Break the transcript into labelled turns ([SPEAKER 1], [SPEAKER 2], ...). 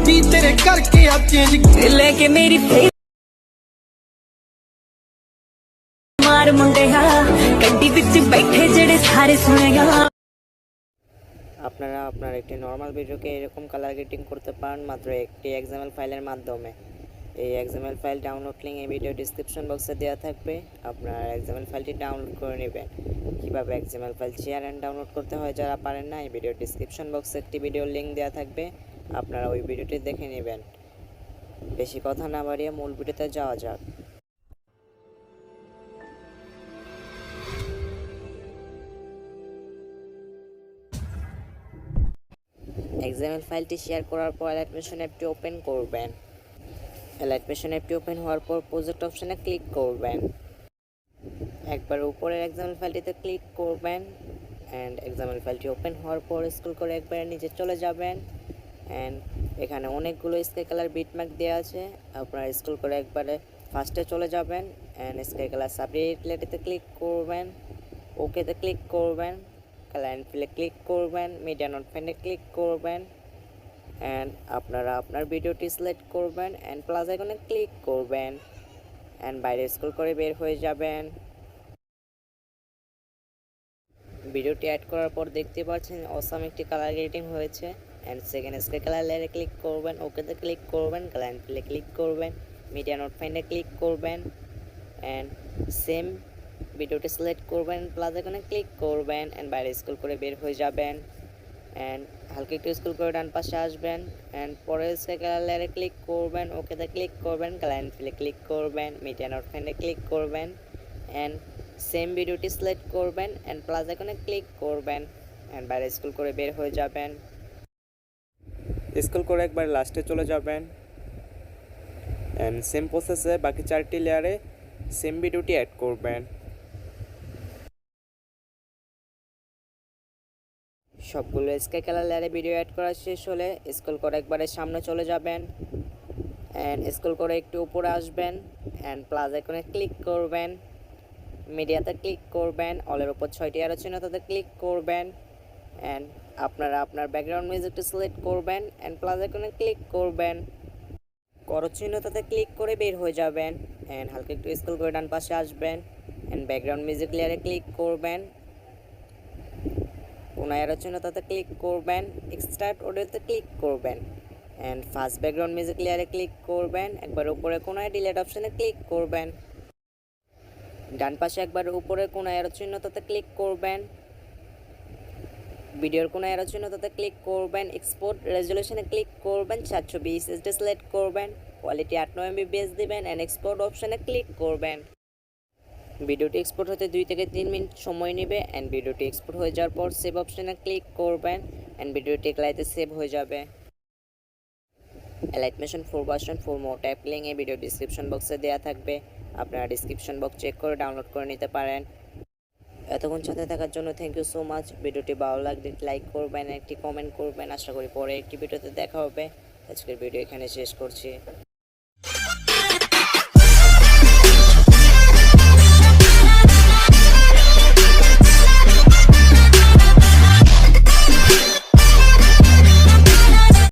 [SPEAKER 1] ਨੀ ਤੇਰੇ ਕਰਕੇ ਆ ਚੇਂਜ
[SPEAKER 2] लेके मेरी फेस मार मुंडिया गड्डी विच बैठे जेड़े सारे सुनेगा।
[SPEAKER 3] আপনারা আপনার একটি নর্মাল ভিডিওকে এরকম কালার গ্রেডিং করতে পারেন মাত্র একটি এক্সএমএল ফাইলের মাধ্যমে। এই এক্সএমএল ফাইল ডাউনলোড লিংক এই ভিডিও ডেসক্রিপশন বক্সে দেওয়া থাকবে, আপনারা এক্সএমএল ফাইলটি ডাউনলোড করে নেবেন। কীভাবে XML file share and download করতে হয় যারা পারেন না, এই ভিডিও ডেসক্রিপশন বক্সে একটি ভিডিও লিঙ্ক দেওয়া থাকবে, আপনারা ওই ভিডিওটি দেখে নেবেন। বেশি কথা না বাড়িয়ে মূল ভিডিওতে যাওয়া যাক। এক্সএমএল ফাইলটি শেয়ার করার পর অ্যালাইট মেশিন অ্যাপটি ওপেন করবেন। অ্যালাইট মেশিন অ্যাপটি ওপেন হওয়ার পর প্রজেক্ট অপশনে ক্লিক করবেন। একবার উপরের এক্সএমএল ফাইলটিতে ক্লিক করবেন অ্যান্ড এক্সএমএল ফাইলটি ওপেন হওয়ার পর স্ক্রল করে একবারে নিচে চলে যাবেন অ্যান্ড এখানে অনেকগুলো স্কাই কালার বিটম্যাপ দেওয়া আছে, আপনারা স্ক্রল করে একবারে ফার্স্টে চলে যাবেন অ্যান্ড স্কাই কালার সাবরিলেটিতে ক্লিক করবেন, ওকেতে ক্লিক করবেন, কালার ফিলে ক্লিক করবেন, মিডিয়া নোট ফাইন্ডে ক্লিক করবেন অ্যান্ড আপনারা আপনার ভিডিওটি সিলেক্ট করবেন অ্যান্ড প্লাস আইকনে ক্লিক করবেন অ্যান্ড বাইরে স্ক্রল করে বের হয়ে যাবেন। ভিডিওটি অ্যাড করার পর দেখতে পাচ্ছেন অসাম একটি কালার গ্রেডিং হয়েছে অ্যান্ড সেকেন্ড স্কাই কালার লেয়ারে ক্লিক করবেন, ওকেতে ক্লিক করবেন, কালার ফিলে ক্লিক করবেন, মিডিয়া নোট ফাইন্ডে ক্লিক করবেন অ্যান্ড সেম ভিডিওটি সিলেক্ট করবেন, প্লাস আইকনে ক্লিক করবেন অ্যান্ড বাইরে স্ক্রল করে বের হয়ে যাবেন অ্যান্ড হালকা একটু স্ক্রল করে ডান পাশে আসবেন অ্যান্ড পরের স্কাই কালার লেয়ারে ক্লিক করবেন, ওকেতে ক্লিক করবেন, কালার ফিলে ক্লিক করবেন, মিডিয়া নোট ফাইন্ডে ক্লিক করবেন অ্যান্ড সেম ভিডিওটি সিলেক্ট করবেন অ্যান্ড প্লাস আইকনে ক্লিক করবেন অ্যান্ড বাইরে স্ক্রল করে বের হয়ে যাবেন। স্ক্রল করে একবার লাস্টে চলে যাবেন অ্যান্ড সেম প্রসেসে বাকি চারটি লেয়ারে সেম ভিডিওটি অ্যাড করবেন। সবগুলো স্কাই কালার লেয়ারে ভিডিও অ্যাড করা শেষ হলে স্ক্রল করে একবারে সামনে চলে যাবেন অ্যান্ড স্ক্রল করে একটু উপরে আসবেন অ্যান্ড প্লাস আইকনে ক্লিক করবেন, মিডিয়াতে ক্লিক করবেন, অলের উপর 6টি অ্যারো চিহ্ন তাতে ক্লিক করবেন অ্যান্ড আপনারা আপনার ব্যাকগ্রাউন্ড মিউজিকটি সিলেক্ট করবেন অ্যান্ড প্লাস আইকনে ক্লিক করবেন, করো চিহ্ন তাতে ক্লিক করে বের হয়ে যাবেন অ্যান্ড হালকা একটু স্ক্রল করে ডান পাশে আসবেন অ্যান্ড ব্যাকগ্রাউন্ড মিউজিক লেয়ারে ক্লিক করবেন, কোনায় অ্যারো চিহ্ন তাতে ক্লিক করবেন, এক্সট্রাক্ট অডিওতে ক্লিক করবেন অ্যান্ড ফার্স্ট ব্যাকগ্রাউন্ড মিউজিক লেয়ারে ক্লিক করবেন, একবার উপরে কোনায় ডিলেট অপশনে ক্লিক করবেন, ডান পাশে একবার উপরে কোনায় অ্যারো চিহ্ন তাতে ক্লিক করবেন, ভিডিওর কোনায় অ্যারো চিহ্ন তাতে ক্লিক করবেন, এক্সপোর্ট রেজলিউশনে ক্লিক করবেন, 720 SSD সিলেক্ট করবেন, কোয়ালিটি 8 MB দিবেন অ্যান্ড এক্সপোর্ট অপশনে ক্লিক করবেন। ভিডিওটি এক্সপোর্ট হতে 2 থেকে 3 মিনিট সময় নেবে অ্যান্ড ভিডিওটি এক্সপোর্ট হয়ে যাওয়ার পর সেভ অপশনে ক্লিক করবেন অ্যান্ড ভিডিওটি এলাইতে সেভ হয়ে যাবে। Elite machine 4 version 4 mode app link এই ভিডিও ডিসক্রিপশন বক্সে দেওয়া থাকবে, আপনারা ডিসক্রিপশন বক্স চেক করে ডাউনলোড করে নিতে পারেন। এতক্ষণ সাথে থাকার জন্য থ্যাংক ইউ সো মাচ। ভিডিওটি ভালো লাগলে লাইক করবেন, একটি কমেন্ট করবেন। আশা করি পরে একটি ভিডিওতে দেখা হবে। আজকের ভিডিও এখানে শেষ করছি।